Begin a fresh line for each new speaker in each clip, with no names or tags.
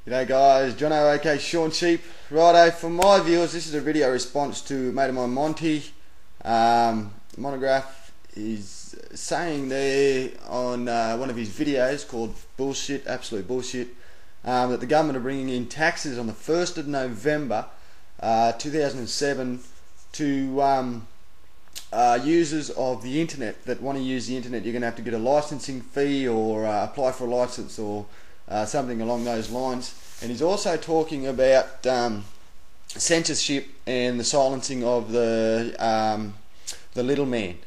G'day guys, Jono aka Sean Sheep. Righto, for my viewers, this is a video response to a mate of mine, Monty. Monograph is saying there on one of his videos called Bullshit, Absolute Bullshit, that the government are bringing in taxes on the 1st of November 2007 to users of the internet that want to use the internet. You're going to have to get a licensing fee or apply for a license or something along those lines. And he's also talking about censorship and the silencing of the little man,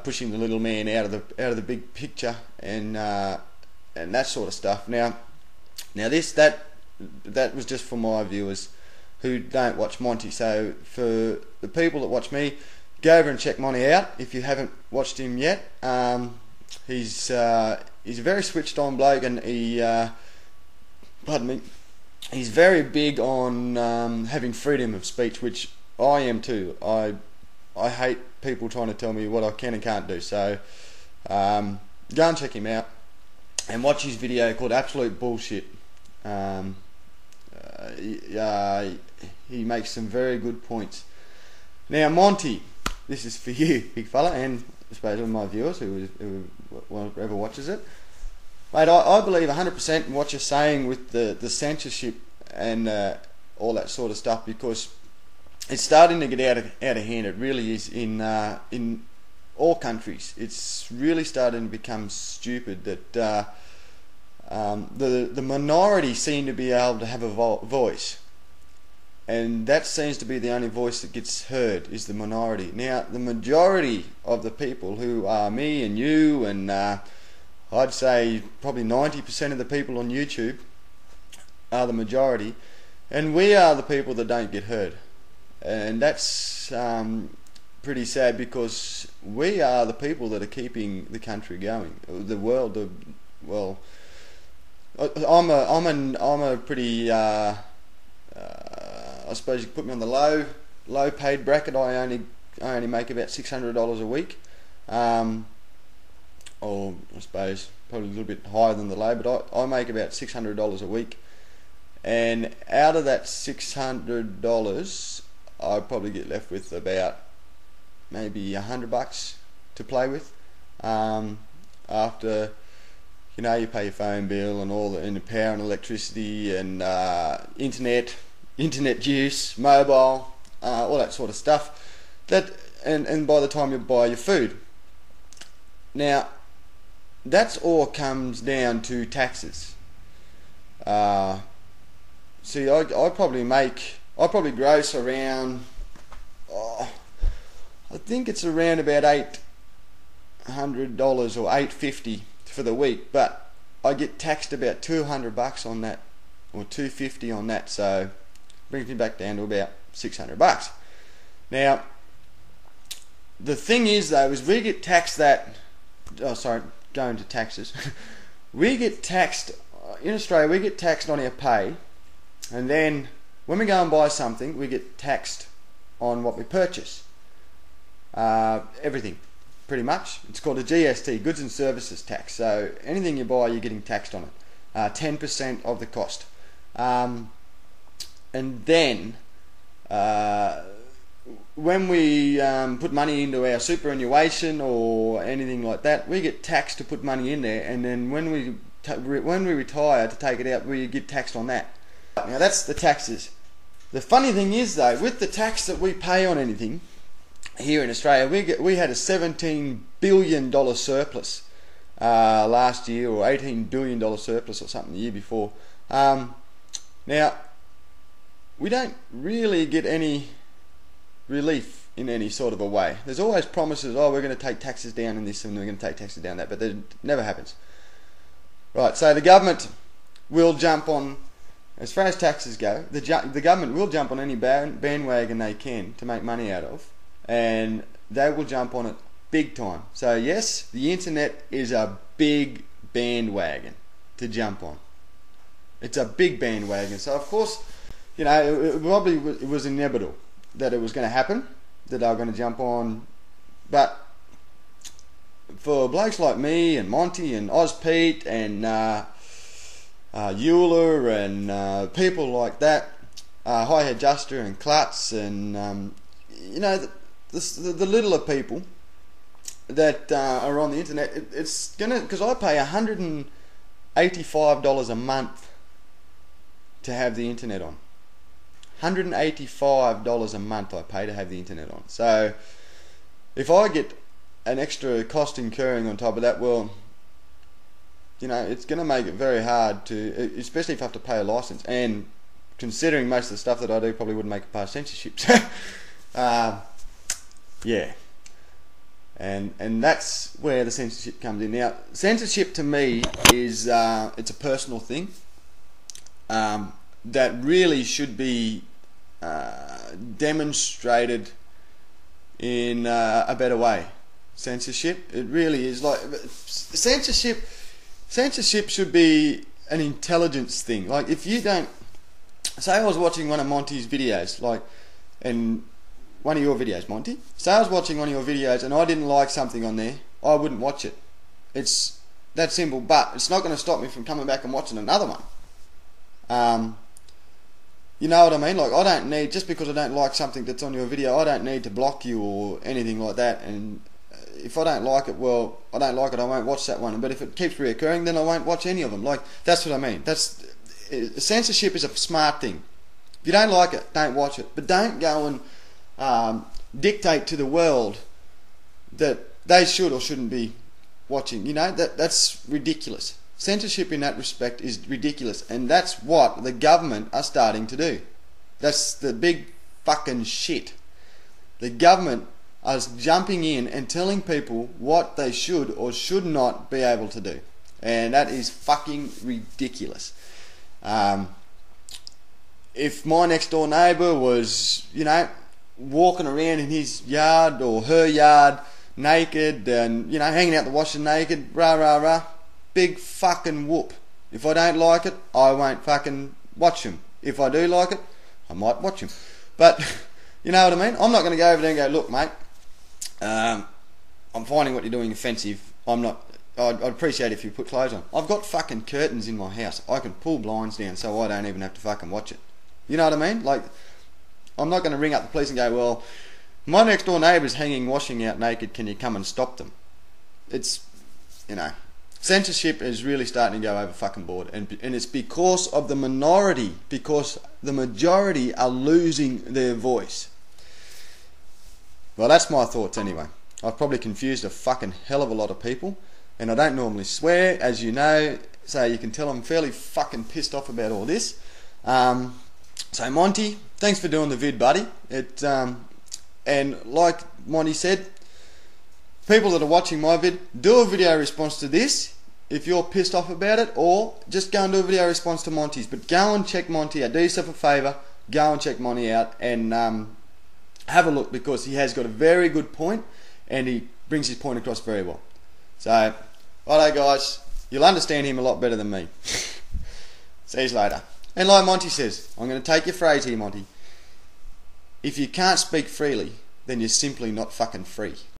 pushing the little man out of the big picture and that sort of stuff. Now that was just for my viewers who don't watch Monty. So for the people that watch me, go over and check Monty out if you haven't watched him yet. He's a very switched on bloke, and he's very big on having freedom of speech, which I am too. I hate people trying to tell me what I can and can't do. So go and check him out and watch his video called Absolute Bullshit. He makes some very good points. Now Monty, this is for you, big fella, and I suppose all my viewers whoever watches it. Mate, I believe 100% in what you're saying with the censorship and all that sort of stuff, because it's starting to get out of hand. It really is in all countries. It's really starting to become stupid that the minority seem to be able to have a voice, and that seems to be the only voice that gets heard, is the minority. Now the majority of the people, who are me and you and I'd say probably 90% of the people on YouTube, are the majority, and we are the people that don't get heard. And that's pretty sad, because we are the people that are keeping the country going, the world. Well, I'm a pretty I suppose you could put me on the low paid bracket. I only make about $600 a week. Or I suppose probably a little bit higher than the low, but I make about $600 a week, and out of that $600 I probably get left with about maybe $100 to play with, after you pay your phone bill and all and the power and electricity and internet use, mobile, all that sort of stuff, and by the time you buy your food. Now that's all comes down to taxes. See, I probably gross around, I think it's around about $800 or $850 for the week, but I get taxed about $200 on that, or $250 on that, so brings me back down to about $600. Now the thing is though, is we get taxed that, going to taxes, we get taxed in Australia. We get taxed on our pay, and then when we go and buy something, we get taxed on what we purchase. Everything, pretty much. It's called a GST, goods and services tax. So anything you buy, you're getting taxed on it, 10% of the cost. And then when we put money into our superannuation or anything like that, we get taxed to put money in there, and then when we retire to take it out, we get taxed on that. Now that's the taxes. The funny thing is though, with the tax that we pay on anything here in Australia, we had a $17 billion surplus last year, or $18 billion surplus or something the year before. Now we don't really get any relief in any sort of a way. There's always promises, oh, we're going to take taxes down in this and we're going to take taxes down that, but that never happens. Right, so the government will jump on, as far as taxes go, the government will jump on any bandwagon they can to make money out of, and they will jump on it big time. So yes, the internet is a big bandwagon to jump on. It's a big bandwagon. So of course, it was inevitable that it was going to happen, that they were going to jump on. But for blokes like me and Monty and Oz Pete and Euler and people like that, High Adjuster and Klutz, and you know, the littler people that are on the internet. It's gonna, because I pay $185 a month to have the internet on. $185 a month I pay to have the internet on. So if I get an extra cost incurring on top of that, well, you know, it's going to make it very hard to, especially if I have to pay a license. And considering most of the stuff that I do probably wouldn't make it past censorship. So, yeah. And that's where the censorship comes in. Now, censorship to me is it's a personal thing that really should be demonstrated in a better way. Censorship, it really is like censorship should be an intelligence thing. Like, if you don't, say I was watching one of Monty's videos, like, and one of your videos, Monty, say I was watching one of your videos and I didn't like something on there, I wouldn't watch it. It's that simple. But it's not going to stop me from coming back and watching another one. You know what I mean? Like, I don't need, just because I don't like something that's on your video, I don't need to block you or anything like that. And if I don't like it, well, I don't like it, I won't watch that one. But if it keeps reoccurring, then I won't watch any of them. Like, that's what I mean. Censorship is a smart thing. If you don't like it, don't watch it. But don't go and dictate to the world that they should or shouldn't be watching. You know, that's ridiculous. Censorship in that respect is ridiculous, and that's what the government are starting to do. That's the big fucking shit. The government are jumping in and telling people what they should or should not be able to do, and that is fucking ridiculous. If my next door neighbour was, you know, walking around in his yard or her yard naked and, you know, hanging out the washing naked, rah rah rah, big fucking whoop. If I don't like it, I won't fucking watch him. If I do like it, I might watch him. But you know what I mean? I'm not going to go over there and go, look, mate, I'm finding what you're doing offensive. I'd appreciate it if you put clothes on. I've got fucking curtains in my house. I can pull blinds down so I don't even have to fucking watch it. You know what I mean? Like, I'm not going to ring up the police and go, well, my next door neighbour's hanging washing out naked, can you come and stop them? It's, you know, censorship is really starting to go over fucking board, and it's because of the minority, because the majority are losing their voice. Well, that's my thoughts anyway. I've probably confused a fucking hell of a lot of people, and I don't normally swear, as you know, so you can tell I'm fairly fucking pissed off about all this. So Monty, thanks for doing the vid, buddy. And like Monty said, people that are watching my vid, do a video response to this if you're pissed off about it, or just go and do a video response to Monty's. But go and check Monty out. Do yourself a favour, go and check Monty out and have a look, because he has got a very good point and he brings his point across very well. So, righto guys, you'll understand him a lot better than me. See you later. And like Monty says, I'm going to take your phrase here, Monty. If you can't speak freely, then you're simply not fucking free.